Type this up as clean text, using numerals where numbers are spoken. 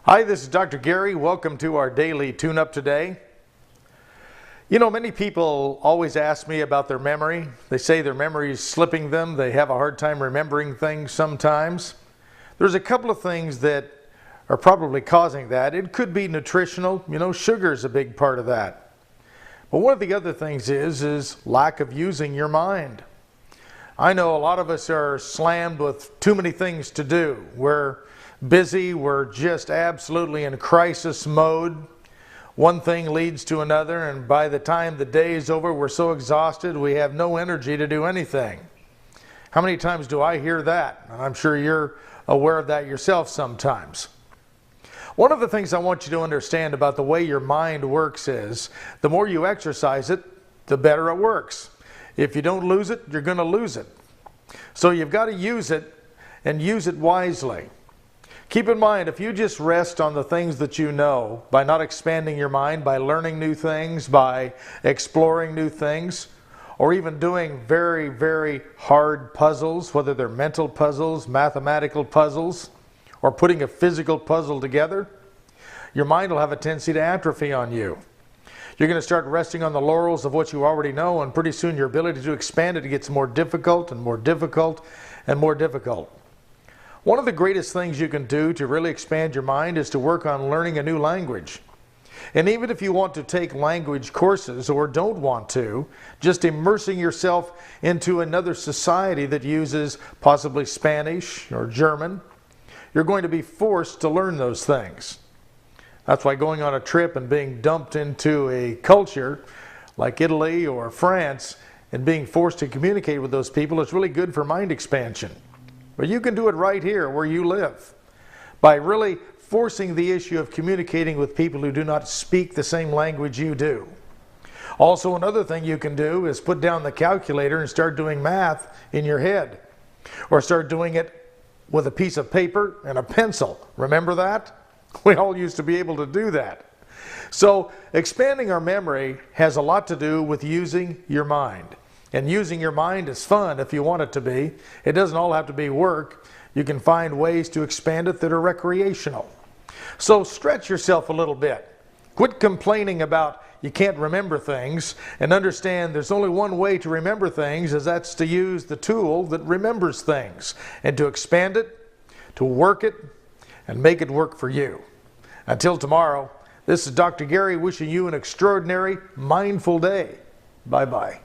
Hi, this is Dr. Gary. Welcome to our daily tune-up today. You know, many people always ask me about their memory. They say their memory is slipping them. They have a hard time remembering things sometimes. There's a couple of things that are probably causing that. It could be nutritional. You know, sugar is a big part of that. But one of the other things is lack of using your mind. I know a lot of us are slammed with too many things to do. We're busy, we're just absolutely in crisis mode. One thing leads to another, and by the time the day is over, we're so exhausted we have no energy to do anything. How many times do I hear that? And I'm sure you're aware of that yourself sometimes. One of the things I want you to understand about the way your mind works is the more you exercise it, the better it works. If you don't lose it, you're going to lose it. So you've got to use it and use it wisely. Keep in mind, if you just rest on the things that you know, by not expanding your mind, by learning new things, by exploring new things, or even doing very, very hard puzzles, whether they're mental puzzles, mathematical puzzles, or putting a physical puzzle together, your mind will have a tendency to atrophy on you. You're going to start resting on the laurels of what you already know, and pretty soon your ability to expand it gets more difficult and more difficult and more difficult. One of the greatest things you can do to really expand your mind is to work on learning a new language. And even if you want to take language courses or don't want to, just immersing yourself into another society that uses possibly Spanish or German, you're going to be forced to learn those things. That's why going on a trip and being dumped into a culture like Italy or France and being forced to communicate with those people is really good for mind expansion. But you can do it right here where you live by really forcing the issue of communicating with people who do not speak the same language you do. Also, another thing you can do is put down the calculator and start doing math in your head, or start doing it with a piece of paper and a pencil. Remember that? We all used to be able to do that. So expanding our memory has a lot to do with using your mind. And using your mind is fun if you want it to be. It doesn't all have to be work. You can find ways to expand it that are recreational. So stretch yourself a little bit. Quit complaining about you can't remember things, and understand there's only one way to remember things, and that's to use the tool that remembers things and to expand it, to work it, and make it work for you. Until tomorrow, this is Dr. Gary wishing you an extraordinary, mindful day. Bye-bye.